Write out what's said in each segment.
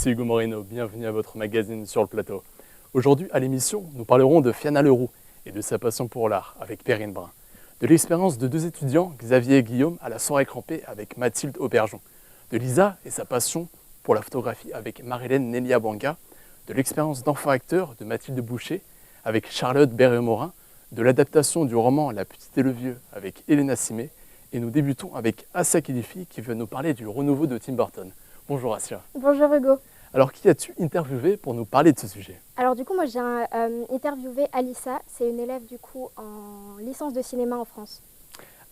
ici Hugo Moreno, bienvenue à votre magazine Sur le plateau. Aujourd'hui à l'émission, nous parlerons de Fianna Leroux et de sa passion pour l'art avec Perrine Brun. De l'expérience de deux étudiants, Xavier et Guillaume, à la soirée crampée avec Mathilde Auberjon. De Lisa et sa passion pour la photographie avec Marilène Nelia Banga. De l'expérience d'enfant acteur de Mathilde Boucher avec Charlotte Berré-Morin. De l'adaptation du roman La Petite et le Vieux avec Elena Simé. Et nous débutons avec Assia Kilifi qui veut nous parler du renouveau de Tim Burton. Bonjour Assia. Bonjour Hugo. Alors qui as-tu interviewé pour nous parler de ce sujet? Alors du coup moi j'ai interviewé Alissa, c'est une élève du coup en licence de cinéma en France.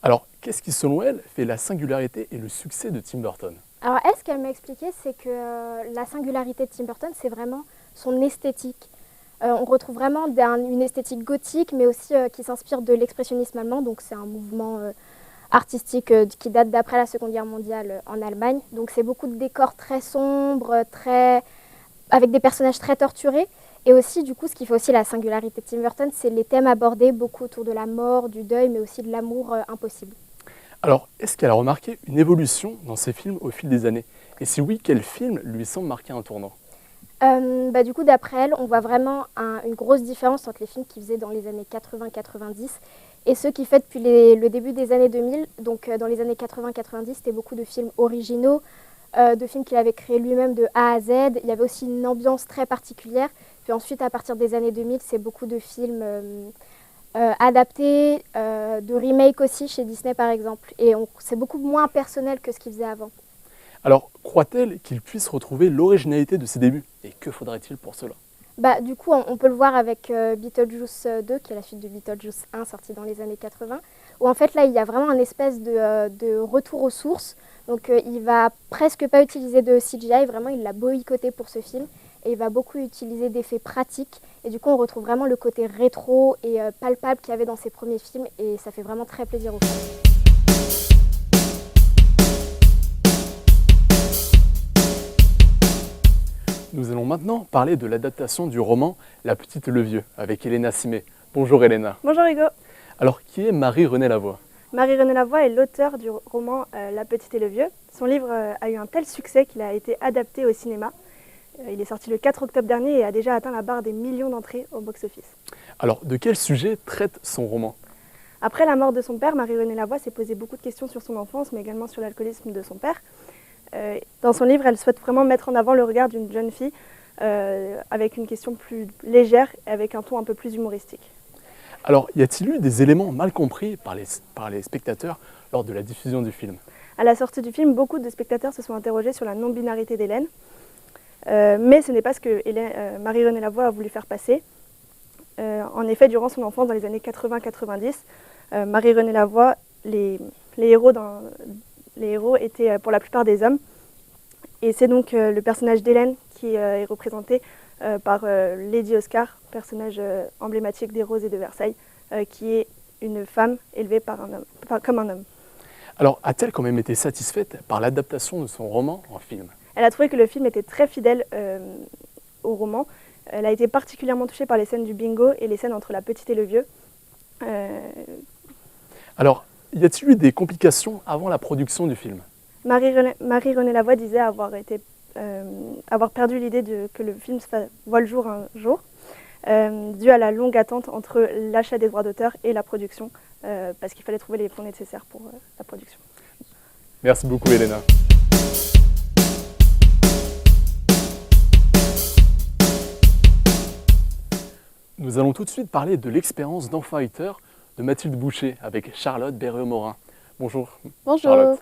Alors qu'est-ce qui selon elle fait la singularité et le succès de Tim Burton? Alors elle, ce qu'elle m'a expliqué, c'est que la singularité de Tim Burton, c'est vraiment son esthétique. On retrouve vraiment une esthétique gothique mais aussi qui s'inspire de l'expressionnisme allemand, donc c'est un mouvement artistique qui date d'après la Seconde Guerre mondiale en Allemagne. Donc c'est beaucoup de décors très sombres, avec des personnages très torturés. Et aussi, du coup, ce qui fait aussi la singularité de Tim Burton, c'est les thèmes abordés beaucoup autour de la mort, du deuil, mais aussi de l'amour impossible. Alors, est-ce qu'elle a remarqué une évolution dans ses films au fil des années? Et si oui, quel film lui semble marquer un tournant? Du coup, d'après elle, on voit vraiment une grosse différence entre les films qu'il faisait dans les années 80-90 et ceux qu'il fait depuis le début des années 2000. Donc dans les années 80-90, c'était beaucoup de films originaux, de films qu'il avait créés lui-même de A à Z. Il y avait aussi une ambiance très particulière. Puis ensuite, à partir des années 2000, c'est beaucoup de films adaptés, de remakes aussi chez Disney par exemple. Et c'est beaucoup moins personnel que ce qu'il faisait avant. Alors, croit-elle qu'il puisse retrouver l'originalité de ses débuts? Et que faudrait-il pour cela? Du coup, on peut le voir avec Beetlejuice 2, qui est la suite de Beetlejuice 1, sorti dans les années 80, où en fait là, il y a vraiment un espèce de retour aux sources. Donc il va presque pas utiliser de CGI, vraiment il l'a boycotté pour ce film, et il va beaucoup utiliser d'effets pratiques. Et du coup, on retrouve vraiment le côté rétro et palpable qu'il y avait dans ses premiers films, et ça fait vraiment très plaisir aux fans. Nous allons maintenant parler de l'adaptation du roman La Petite et le Vieux avec Elena Simé. Bonjour Elena. Bonjour Hugo. Alors, qui est Marie-Renée Lavoie? Marie-Renée Lavoie est l'auteure du roman La Petite et le Vieux. Son livre a eu un tel succès qu'il a été adapté au cinéma. Il est sorti le 4 octobre dernier et a déjà atteint la barre des millions d'entrées au box-office. Alors, de quel sujet traite son roman? Après la mort de son père, Marie-Renée Lavoie s'est posé beaucoup de questions sur son enfance, mais également sur l'alcoolisme de son père. Dans son livre, elle souhaite vraiment mettre en avant le regard d'une jeune fille avec une question plus légère et avec un ton un peu plus humoristique. Alors, y a-t-il eu des éléments mal compris par les spectateurs lors de la diffusion du film? À la sortie du film, beaucoup de spectateurs se sont interrogés sur la non-binarité d'Hélène, mais ce n'est pas ce que Marie-Renée Lavoie a voulu faire passer. En effet, durant son enfance, dans les années 80-90, Marie-Renée Lavoie, les héros étaient pour la plupart des hommes. Et c'est donc le personnage d'Hélène qui est représenté par Lady Oscar, personnage emblématique des Roses et de Versailles, qui est une femme élevée comme un homme. Alors, a-t-elle quand même été satisfaite par l'adaptation de son roman en film? Elle a trouvé que le film était très fidèle au roman. Elle a été particulièrement touchée par les scènes du bingo et les scènes entre la petite et le vieux. Alors, y a-t-il eu des complications avant la production du film? Marie-Renée Lavoie disait avoir perdu l'idée que le film voit le jour un jour, dû à la longue attente entre l'achat des droits d'auteur et la production, parce qu'il fallait trouver les fonds nécessaires pour la production. Merci beaucoup Elena. Nous allons tout de suite parler de l'expérience d'enfant acteur de Mathilde Boucher avec Charlotte Berré-Morin. Bonjour. Bonjour. Charlotte.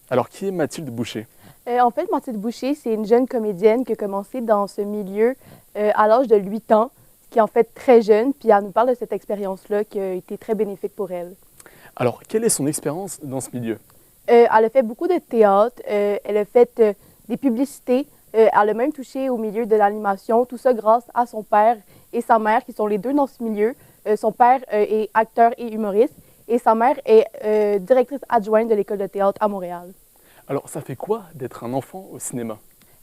Alors, qui est Mathilde Boucher? En fait, Mathilde Boucher, c'est une jeune comédienne qui a commencé dans ce milieu à l'âge de 8 ans, qui est en fait très jeune, puis elle nous parle de cette expérience-là qui a été très bénéfique pour elle. Alors, quelle est son expérience dans ce milieu? Elle a fait beaucoup de théâtre, elle a fait des publicités, elle a même touché au milieu de l'animation, tout ça grâce à son père et sa mère, qui sont les deux dans ce milieu. Son père est acteur et humoriste, et sa mère est directrice adjointe de l'école de théâtre à Montréal. Alors, ça fait quoi d'être un enfant au cinéma?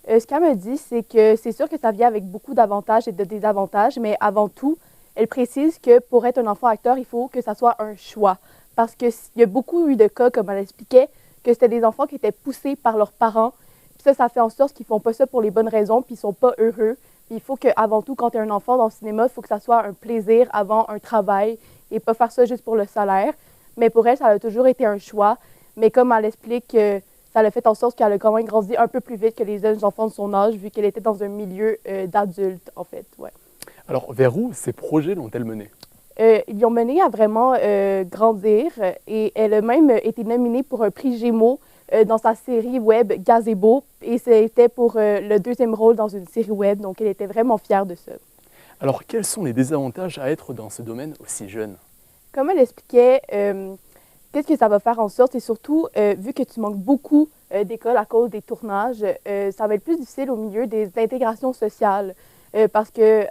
Ce qu'elle me dit, c'est que c'est sûr que ça vient avec beaucoup d'avantages et de désavantages, mais avant tout, elle précise que pour être un enfant acteur, il faut que ça soit un choix. Parce qu'il y a beaucoup eu de cas, comme elle expliquait, que c'était des enfants qui étaient poussés par leurs parents Puis ça fait en sorte qu'ils font pas ça pour les bonnes raisons, puis ils sont pas heureux. Puis il faut qu'avant tout, quand tu es un enfant dans le cinéma, il faut que ça soit un plaisir avant un travail et pas faire ça juste pour le salaire. Mais pour elle, ça a toujours été un choix. Mais comme elle explique, ça a fait en sorte qu'elle a quand même grandi un peu plus vite que les jeunes enfants de son âge, vu qu'elle était dans un milieu d'adultes, en fait. Ouais. Alors, vers où ces projets l'ont-elle mené? Ils l'ont menée à vraiment grandir et elle a même été nominée pour un prix Gémeaux dans sa série web Gazebo et c'était pour le deuxième rôle dans une série web, donc elle était vraiment fière de ça. Alors, quels sont les désavantages à être dans ce domaine aussi jeune? Comme elle expliquait, qu'est-ce que ça va faire en sorte et surtout, vu que tu manques beaucoup d'écoles à cause des tournages, ça va être plus difficile au milieu des intégrations sociales parce que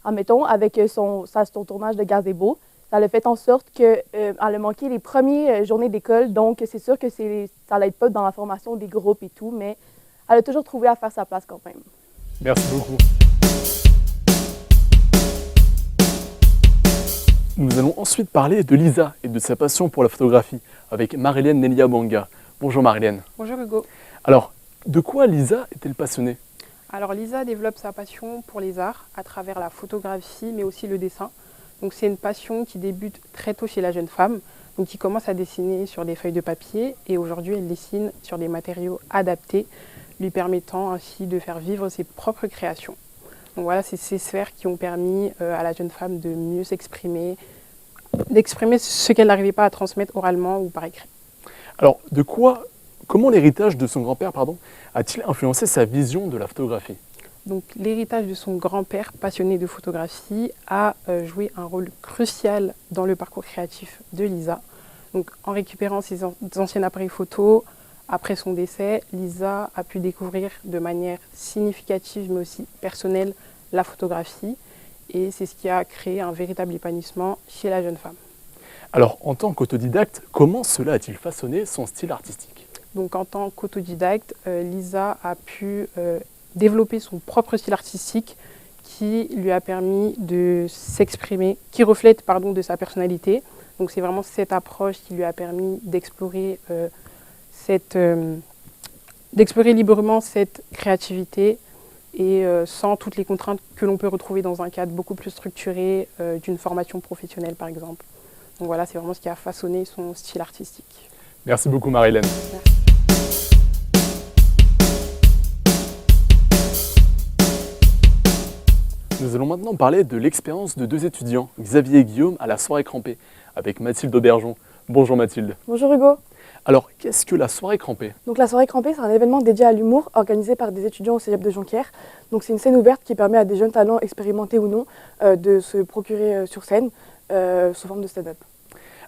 admettons, avec son tournage de Gazebo, ça a fait en sorte qu'elle a manqué les premières journées d'école. Donc, c'est sûr que ça l'aide pas dans la formation des groupes et tout, mais elle a toujours trouvé à faire sa place quand même. Merci beaucoup. Nous allons ensuite parler de Lisa et de sa passion pour la photographie avec Marilène Nelia Banga. Bonjour Marilène. Bonjour Hugo. Alors, de quoi Lisa est-elle passionnée? Alors Lisa développe sa passion pour les arts à travers la photographie mais aussi le dessin. Donc c'est une passion qui débute très tôt chez la jeune femme, donc qui commence à dessiner sur des feuilles de papier et aujourd'hui elle dessine sur des matériaux adaptés, lui permettant ainsi de faire vivre ses propres créations. Donc voilà, c'est ces sphères qui ont permis à la jeune femme de mieux s'exprimer, d'exprimer ce qu'elle n'arrivait pas à transmettre oralement ou par écrit. Alors, comment l'héritage de son grand-père a-t-il influencé sa vision de la photographie? Donc l'héritage de son grand-père, passionné de photographie, a joué un rôle crucial dans le parcours créatif de Lisa. Donc en récupérant ses anciens appareils photo, après son décès, Lisa a pu découvrir de manière significative mais aussi personnelle la photographie et c'est ce qui a créé un véritable épanouissement chez la jeune femme. Alors, en tant qu'autodidacte, comment cela a-t-il façonné son style artistique? Donc en tant qu'autodidacte, Lisa a pu développer son propre style artistique qui lui a permis de s'exprimer, qui reflète de sa personnalité. Donc c'est vraiment cette approche qui lui a permis d'explorer librement cette créativité et sans toutes les contraintes que l'on peut retrouver dans un cadre beaucoup plus structuré d'une formation professionnelle par exemple. Donc voilà, c'est vraiment ce qui a façonné son style artistique. Merci beaucoup Marilène. Merci. Nous allons maintenant parler de l'expérience de deux étudiants, Xavier et Guillaume, à la soirée crampée, avec Mathilde Aubergeon. Bonjour Mathilde. Bonjour Hugo. Alors, qu'est-ce que la soirée crampée? Donc la soirée crampée, c'est un événement dédié à l'humour organisé par des étudiants au Cégep de Jonquière. Donc c'est une scène ouverte qui permet à des jeunes talents expérimentés ou non de se procurer sur scène sous forme de stand-up.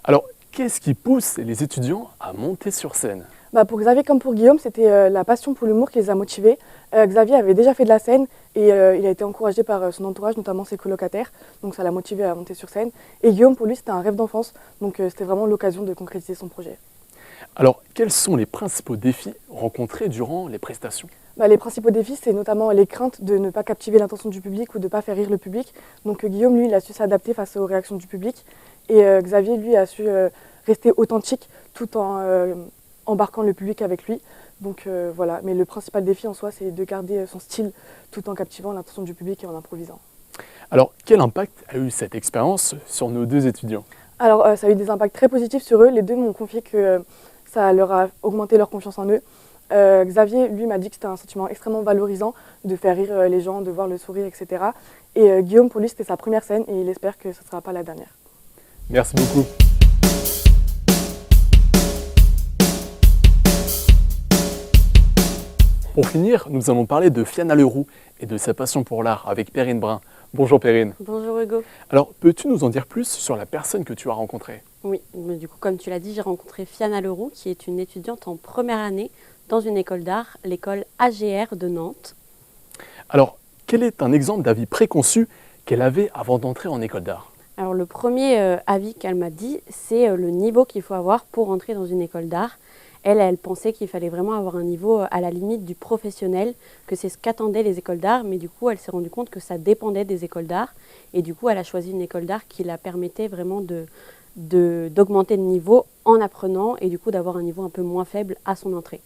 Alors, qu'est-ce qui pousse les étudiants à monter sur scène? Pour Xavier comme pour Guillaume, c'était la passion pour l'humour qui les a motivés. Xavier avait déjà fait de la scène et il a été encouragé par son entourage, notamment ses colocataires. Donc ça l'a motivé à monter sur scène. Et Guillaume, pour lui, c'était un rêve d'enfance. Donc c'était vraiment l'occasion de concrétiser son projet. Alors, quels sont les principaux défis rencontrés durant les prestations? Les principaux défis, c'est notamment les craintes de ne pas captiver l'attention du public ou de ne pas faire rire le public. Donc Guillaume, lui, il a su s'adapter face aux réactions du public. Et Xavier, lui, a su rester authentique tout en embarquant le public avec lui. Donc voilà, mais le principal défi en soi, c'est de garder son style tout en captivant l'attention du public et en improvisant. Alors, quel impact a eu cette expérience sur nos deux étudiants? Alors, ça a eu des impacts très positifs sur eux. Les deux m'ont confié que ça leur a augmenté leur confiance en eux. Xavier, lui, m'a dit que c'était un sentiment extrêmement valorisant de faire rire les gens, de voir le sourire, etc. Et Guillaume, pour lui, c'était sa première scène et il espère que ce ne sera pas la dernière. Merci beaucoup. Pour finir, nous allons parler de Fianna Leroux et de sa passion pour l'art avec Perrine Brun. Bonjour Perrine. Bonjour Hugo. Alors, peux-tu nous en dire plus sur la personne que tu as rencontrée? Oui, mais du coup, comme tu l'as dit, j'ai rencontré Fianna Leroux, qui est une étudiante en première année dans une école d'art, l'école AGR de Nantes. Alors, quel est un exemple d'avis préconçu qu'elle avait avant d'entrer en école d'art? Alors, le premier avis qu'elle m'a dit, c'est le niveau qu'il faut avoir pour entrer dans une école d'art. Elle pensait qu'il fallait vraiment avoir un niveau à la limite du professionnel, que c'est ce qu'attendaient les écoles d'art, mais du coup, elle s'est rendue compte que ça dépendait des écoles d'art. Et du coup, elle a choisi une école d'art qui la permettait vraiment d'augmenter le niveau en apprenant et du coup d'avoir un niveau un peu moins faible à son entrée.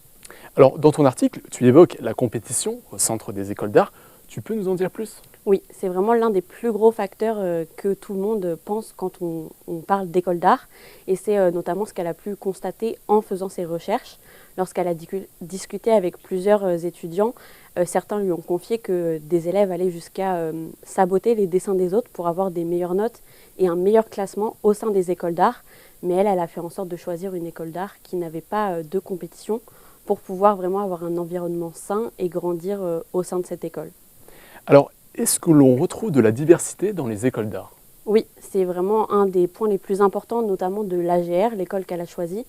Alors, dans ton article, tu évoques la compétition au centre des écoles d'art. Tu peux nous en dire plus? Oui, c'est vraiment l'un des plus gros facteurs que tout le monde pense quand on parle d'école d'art. Et c'est notamment ce qu'elle a pu constater en faisant ses recherches. Lorsqu'elle a discuté avec plusieurs étudiants, certains lui ont confié que des élèves allaient jusqu'à saboter les dessins des autres pour avoir des meilleures notes et un meilleur classement au sein des écoles d'art. Mais elle a fait en sorte de choisir une école d'art qui n'avait pas de compétition pour pouvoir vraiment avoir un environnement sain et grandir au sein de cette école. Alors, est-ce que l'on retrouve de la diversité dans les écoles d'art? Oui, c'est vraiment un des points les plus importants, notamment de l'AGR, l'école qu'elle a choisie,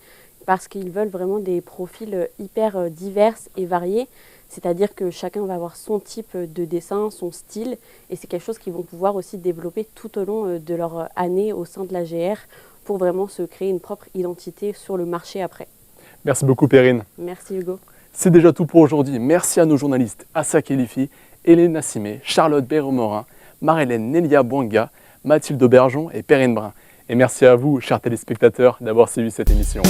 parce qu'ils veulent vraiment des profils hyper divers et variés, c'est-à-dire que chacun va avoir son type de dessin, son style, et c'est quelque chose qu'ils vont pouvoir aussi développer tout au long de leur année au sein de l'AGR pour vraiment se créer une propre identité sur le marché après. Merci beaucoup Perrine. Merci Hugo. C'est déjà tout pour aujourd'hui. Merci à nos journalistes Assa Kelifi, Hélène Nassimé, Charlotte Béraud-Morin, Marie-Hélène Nelia Bouanga, Mathilde Aubergeon et Perrine Brun. Et merci à vous, chers téléspectateurs, d'avoir suivi cette émission.